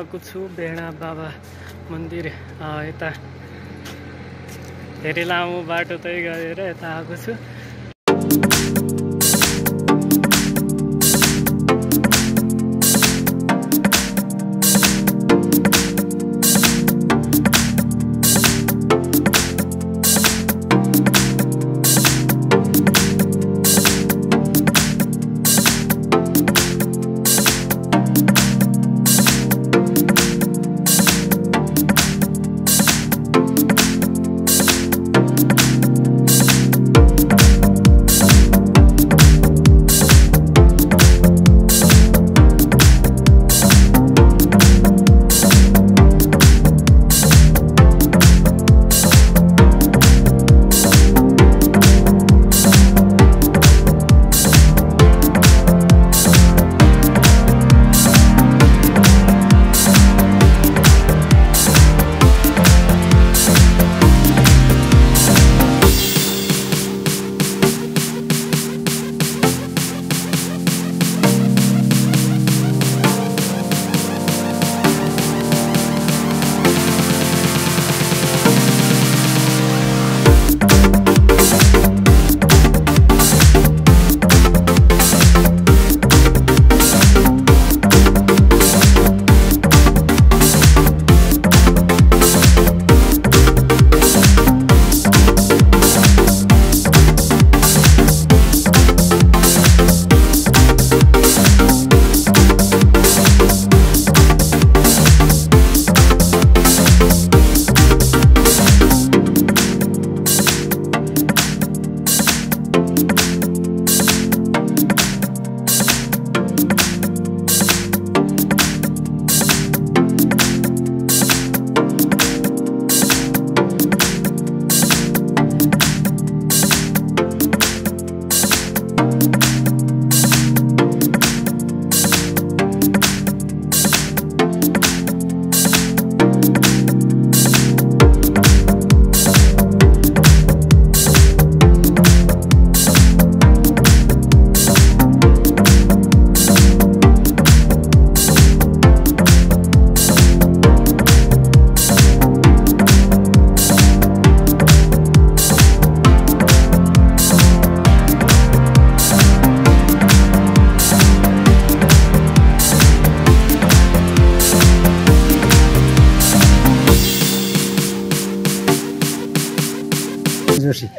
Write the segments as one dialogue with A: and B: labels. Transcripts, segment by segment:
A: आएको छु बेडा बाबा मन्दिर यता धेरै लामो बाटो तय गरेर यता आएको छु।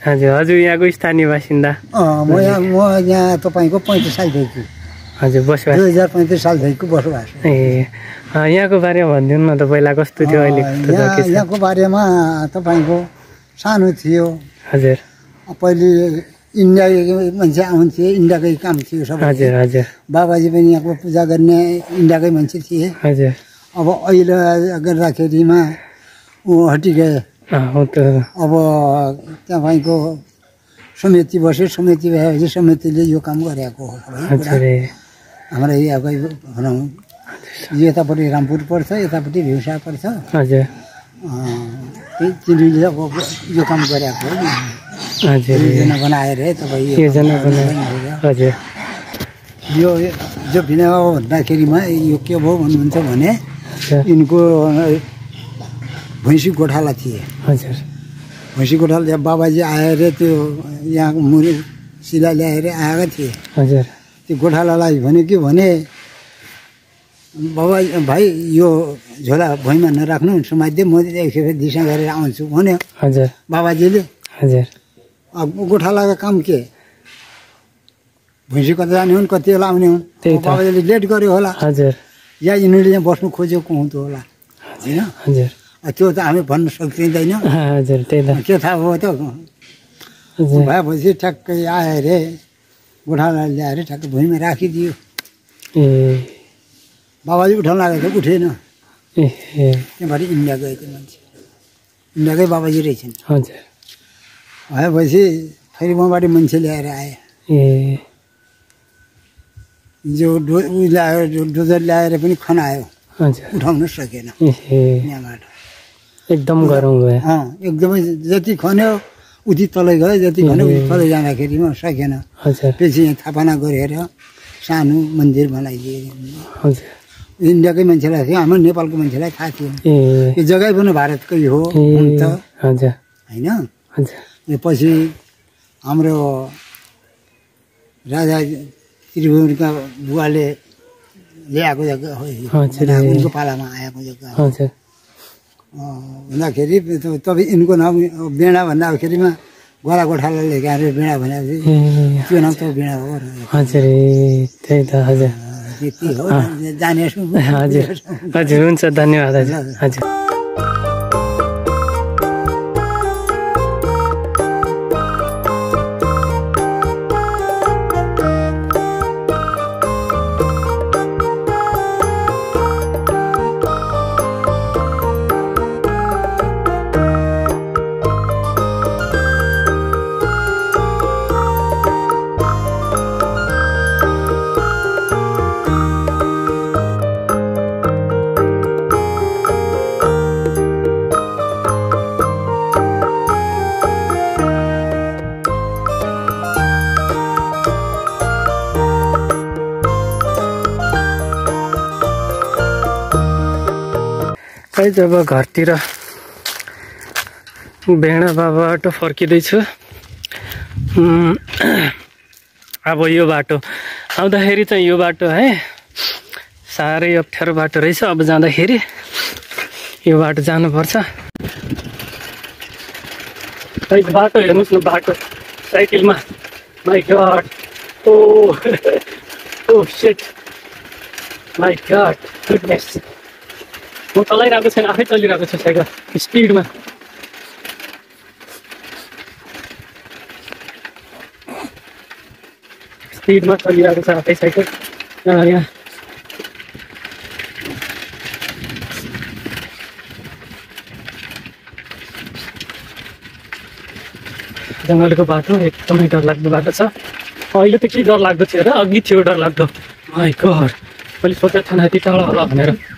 A: हजुर हजुर यहाँको स्थानीय बासिन्दा
B: म यहाँ तपाईँको 35 सालदेखि
A: हजुर बसोबास
B: 2035 सालदेखिको बसोबास।
A: ए यहाँको बारेमा भनिदिनु न त पहिला कस्तो थियो अहिले
B: यहाँको बारेमा तपाईँको सानो थियो।
A: हजुर
B: पहिले इन्डियाकै मान्छे आउँथे, इन्डियाकै काम थियो सब।
A: हजुर हजुर
B: बाबाजी पनि यहाँको पूजा गर्ने इन्डियाकै मान्छे थिए।
A: हजुर
B: अब अहिले गर्दाखेरिमा ऊ हटिगए। अब तपाईँको समिति बस्यो, समिति भएपछि समितिले यो काम गरेको हो। हाम्रो यहाँकै भनौँ यतापट्टि रामपुर पर्छ, यतापट्टि भिउसा पर्छ।
A: हजुर
B: तिनीले अब यो काम गरेको हो।
A: हजुर
B: योजना बनाएर तपाईँ
A: योजना बनाएर हजुर
B: यो जो भिना भन्दाखेरिमा यो के भयो भन्नुहुन्छ भने यिनको भैँसी गोठाला थिए।
A: हजुर
B: भैँसी गोठाला बाबाजी आएर त्यो यहाँ मुरी सिला ल्याएर आएका थिए।
A: हजुर
B: त्यो गोठालालाई भने के भने बाबा भाइ यो झोला भुइँमा नराख्नु, समाइदिए म एकखेप दिशा गरेर आउँछु भन्यो।
A: हजुर
B: बाबाजीले।
A: हजुर
B: अब गोठालाको काम के, भैँसी कता जाने हुन्, कति बेला आउने हुन्। बाबाजीले लेट गर्यो होला।
A: हजुर
B: या यिनीहरूले यहाँ बस्नु खोजेको हुँदो होला होइन।
A: हजुर
B: त्यो त हामी भन्न सकिँदैन।
A: हजुर त्यही त
B: के थाहा भयो त। भएपछि ठ्याक्कै आयो अरे गोठाला ल्याएर ठ्याक्कै भुइँमा राखिदियो।
A: ए
B: बाबाजी उठाउन लागेको त उठेन। त्यहाँबाट इन्डिया गएको मान्छे, इन्डियाकै बाबाजी रहेछन्।
A: हजुर
B: भएपछि फेरि उहाँबाट मान्छे ल्याएर आए। जो डोजर ल्याएर पनि खनायो, उठाउन सकेन यहाँबाट।
A: एकदम गरौँ गयो।
B: एकदमै जति खन्यो उति तलै गयो, जति खन्यो उति तलै जाँदाखेरिमा सकेन। पछि यहाँ थापना गरेर सानो मन्दिर बनाइदिए। इन्डियाकै मान्छेलाई थियो, हाम्रो नेपालको मान्छेलाई थाहा थिएन। यो जग्गा पनि भारतकै हो
A: हजुर
B: होइन। यो पछि हाम्रो राजा त्रिभुवनका बुवाले ल्याएको जग्गा हो, उनको पालामा आएको जग्गा हो। भन्दाखेरि तपाईँ यिनको नाम बेडा भन्दाखेरिमा गोला गोठालाले लेखेको अरे बेडा भनेपछि त्यो नाम त बेडा हो।
A: हजुर त्यही त हजुर
B: त्यति हो जाने।
A: हजुर हजुर हुन्छ धन्यवाद हजुर हजुर। जब घरतिर बेडा बाबाबाट फर्किँदैछु, अब यो बाटो आउँदाखेरि चाहिँ यो बाटो है साह्रै अप्ठ्यारो बाटो रहेछ। अब जाँदाखेरि यो बाटो जानुपर्छ। बाटो हेर्नुहोस् न, बाटो साइकलमा my god, oh shit my god goodness. म चलाइरहेको छैन, आफै चलिरहेको छु साइकल स्पिडमा। स्पिडमा चलिरहेको छ आफै साइकल। यहाँ जङ्गलको बाटो एकदमै डरलाग्दो बाटो छ। अहिले त के डरलाग्दो थियो र, अघि थियो डरलाग्दो। माई गॉड, मैले सोचेको थिएन यति टाढा होला भनेर।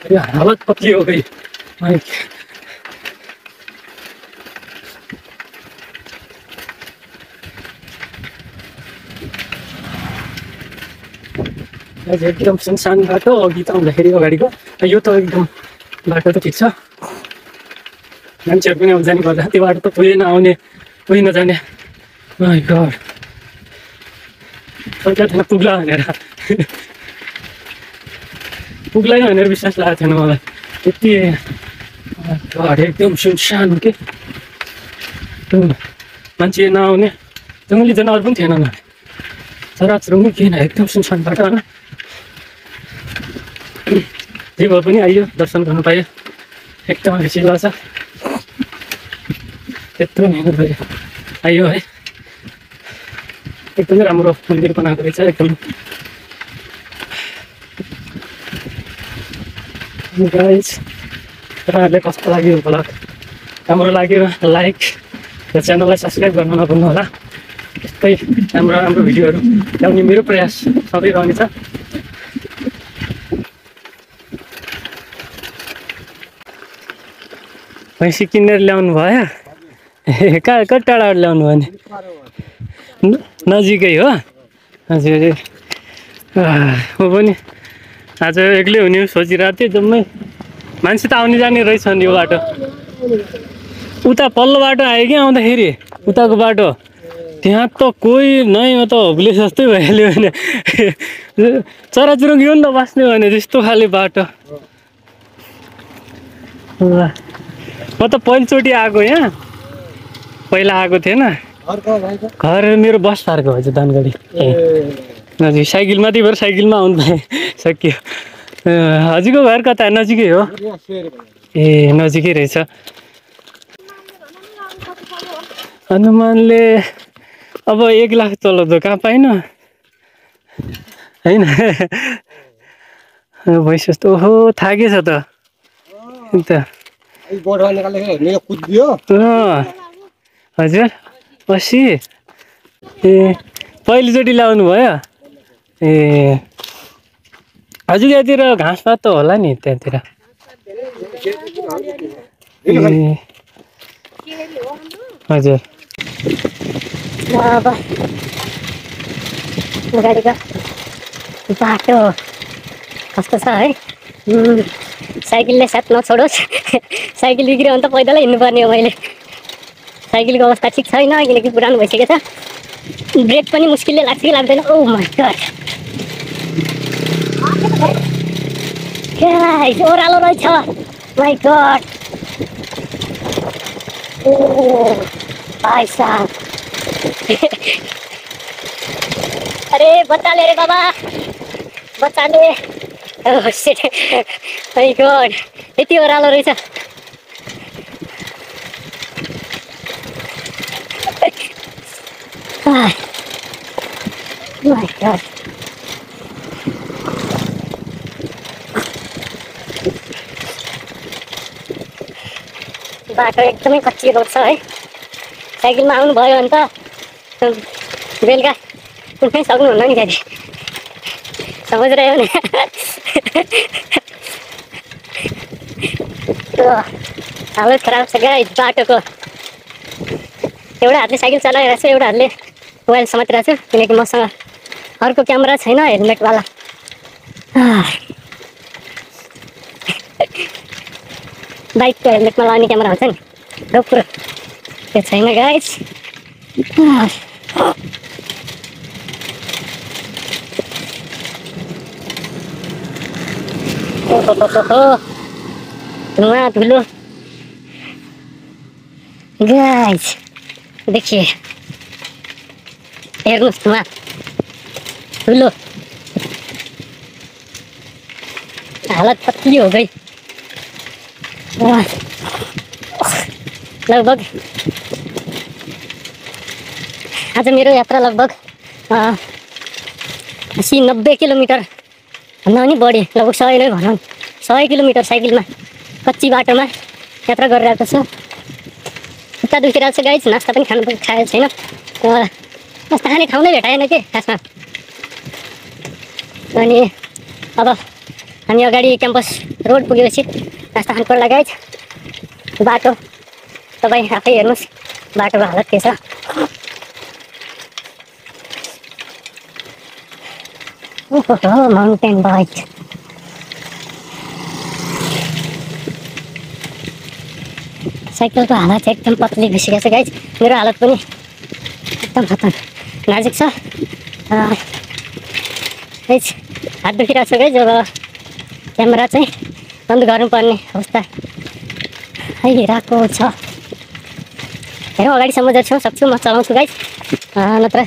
A: यो हालत कति हो गई। एकदम सुनसान बाटो। अघि त आउँदाखेरि अगाडिको, यो त एकदम बाटो त ठिक छ, मान्छेहरू पनि आउनु जाने गर्दा। त्यो बाटो त कोही नआउने कोही नजाने। माई गॉड, सोचेको थिएन पुग्ला भनेर, पुग्दैन भनेर विश्वास लागेको थिएन मलाई। यति एकदम सुनसान के, मान्छे नआउने, जङ्गली जनावर पनि थिएन, चराचुरुङ्गी केही न, एकदम सुनसान बाटो होइन। जे भए पनि आइयो, दर्शन गर्नु पायो, एकदमै खुसी लाग्छ। त्यत्रो मिहिनेत भयो आइयो है। एकदमै राम्रो मन्दिर बनाएको रहेछ एकदम। गाइस, तपाईँहरूले कस्तो लाग्यो भ्लग? राम्रो लाग्यो लाइक र च्यानललाई सब्सक्राइब गर्न नभुल्नु होला। यस्तै राम्रो राम्रो भिडियोहरू ल्याउने मेरो प्रयास सधैँ रहनेछ। भैँसी किनेर ल्याउनु भयो? कहाँ कति टाढाबाट ल्याउनु भयो नि? नजिकै हो? हजुर, म पनि आज एक्लै हुने सोचिरहेको थिएँ। जम्मै मान्छे त आउने जाने रहेछन् यो बाटो। उता पल्लो बाटो आयो कि आउँदाखेरि, उताको बाटो त्यहाँ त कोही नै, म त होब्ले जस्तै भइहाल्यो भने। चराचुरुङ्गी हो नि त बस्ने भने त्यस्तो खाले बाटो। म त पहिलोचोटि आएको यहाँ, पहिला आएको थिएन। घर मेरो बस पार्क भएछ धनगढी। हजुर, साइकलमा त्यही भएर साइकलमा आउनु पाएँ, सकियो। हजुरको घर कता? नजिकै हो? ए नजिकै रहेछ। हनुमानले अब 1 लाख चलाउँदो कहाँ पाइन होइन? भइस जस्तो। ओहो थाकेछ त अन्त। हजुर 80। ए पहिलोचोटि ल्याउनु भयो? ए हजुर, यहाँतिर घाँसपात त होला नि त्यहाँतिर? ए हजुर।
C: गाडीको बाटो कस्तो छ है। साइकलले साथ नछोडोस्। साइकल बिग्रियो भने त पैदलै हिँड्नुपर्ने हो। मैले साइकलको अवस्था ठिक छैन किनकि पुरानो भइसकेको छ। ब्रेक पनि मुस्किलले लाग्छ कि लाग्दैन। ओ माय गॉड गाइस ओह्रालो रहेछ। माय गॉड ओ भाइ साहब अरे बच्चाले रे बाबा बच्चाले। ओह शिट माय गॉड यति ओह्रालो रहेछ। माय गॉड बाटो एकदमै कच्ची रोड छ है। साइकलमा आउनुभयो भने त बेलुका कुनै सक्नुहुन्न नि गाडी समझ रह्यो नि। हालत खराब छ गाइस बाटोको। एउटा हातले साइकल चलाइरहेको छु एउटा हातले मोबाइल समातिरहेको छु किनकि मसँग अर्को क्यामेरा छैन हेलमेटवाला। बाइकको हेलमेटमा लगाउने क्यामेरा हुन्छ नि गोप्रो त्यो छैन गाइस। धुआं धुलो गाइस देखिए हेर्नुहोस् धुआं धुलो हालत कति हो गई। लगभग आज मेरो यात्रा लगभग 80-90 किलोमिटर भन्दा पनि बढी लगभग 100 नै भनौँ 100 किलोमिटर साइकलमा कच्ची बाटोमा यात्रा गरिरहेको छु। खुट्टा दुखिरहेको छ गाइस। नास्ता पनि खाएको छैन। नास्ता खाने ठाउँ नै भेटाएन के खासमा। अनि अब हामी अगाडि क्याम्पस रोड पुगेपछि नास्ता खानु पर्ला गाइस। बाटो तपाईँ आफै हेर्नुहोस् बाटोको हालत के छ। ओहो माउन्टेन बाइक साइकलको हालत एकदम पतली भइसकेको छ गाइस। मेरो हालत पनि एकदम खतम नाजुक छ। हात दुखिरहेको छ गाइस। अब क्यामेरा चाहिँ बन्द गर्नुपर्ने अवस्था आइरहेको छ। हेरौँ अगाडिसम्म जतिसम्म सक्छु म चलाउँछु गाइस। नत्र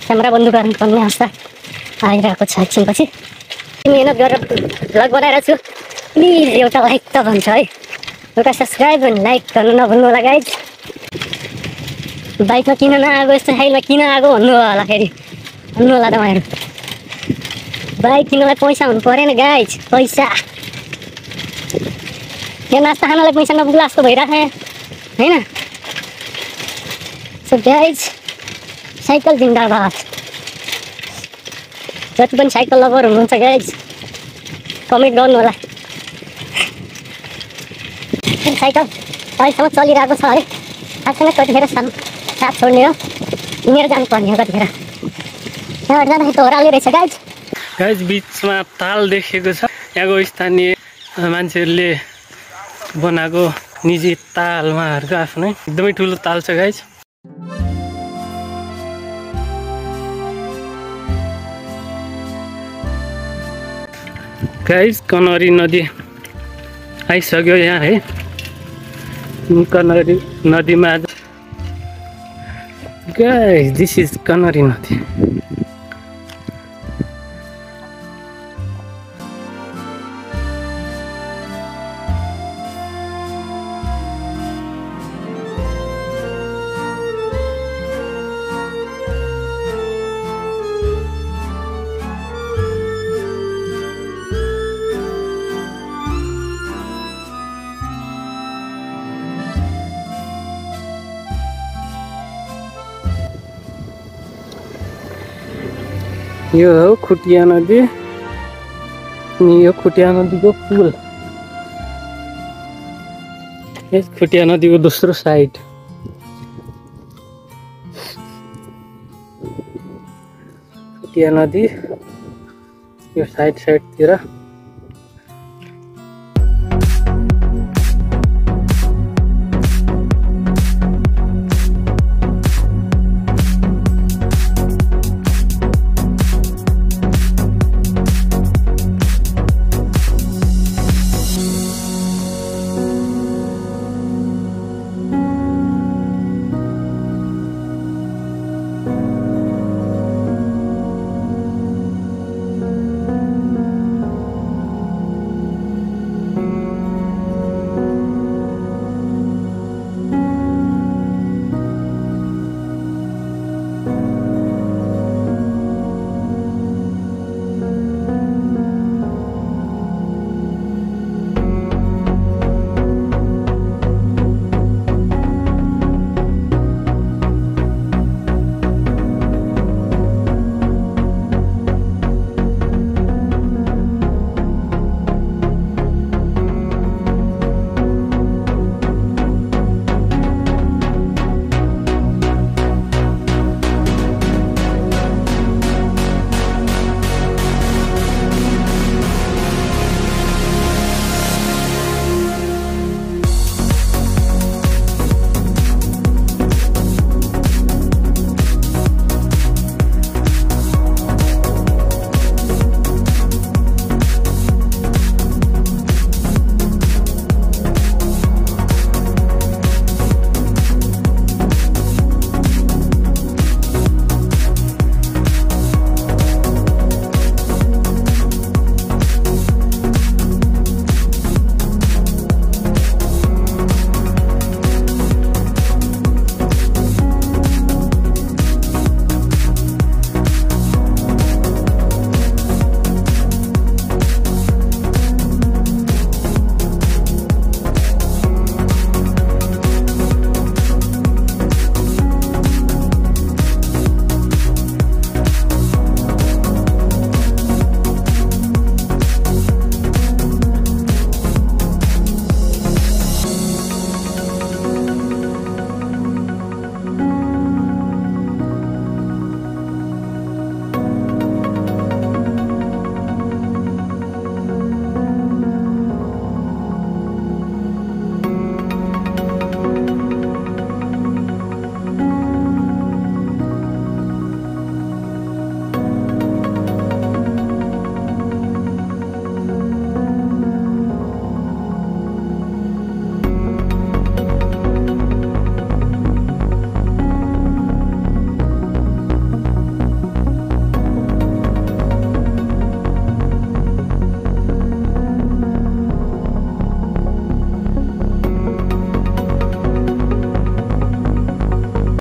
C: क्यामेरा बन्द गर्नुपर्ने अवस्था आइरहेको छ। एकछिनपछि मेहनत गरेर भ्लग बनाइरहेको छु। प्लिज एउटा लाइक त भन्छ है एउटा सब्सक्राइब अनि लाइक गर्नु नभुल्नु होला गाइस। बाइकमा किन नआएको यस्तो साइकलमा किन आएको भन्नु होला फेरि भन्नु होला तपाईँहरू। बाइक किन्नलाई पैसा हुनु परेन गाइस। पैसा यहाँ नास्ता खानलाई पैसा नपुग्ला जस्तो भइरहेको होइन। सो गाइस साइकल जिन्दाबाद। जति पनि साइकल लभर हुनुहुन्छ गाइस कमेन्ट गर्नु होला। साइकल अहिलेसम्म चलिरहेको छ है। खासमा कतिखेर साथ छोड्ने हो हिँडेर जानुपर्ने हो कतिखेर। यहाँबाट जाँदाखेरि त ओह्रालो रहेछ गाइस।
A: गाइस बिचमा ताल देखेको छ। यहाँको स्थानीय मान्छेहरूले बनाएको निजी ताल उहाँहरूको आफ्नै एकदमै ठुलो ताल छ गाइस। गाइस कनरी नदी आइसक्यो यहाँ है। कनरी नदीमा गाइस दिस इज कनरी नदी। यो हो खुटिया नदी अनि यो खुटिया नदीको पुल। यस खुटिया नदीको दोस्रो साइड खुटिया नदी यो साइडतिर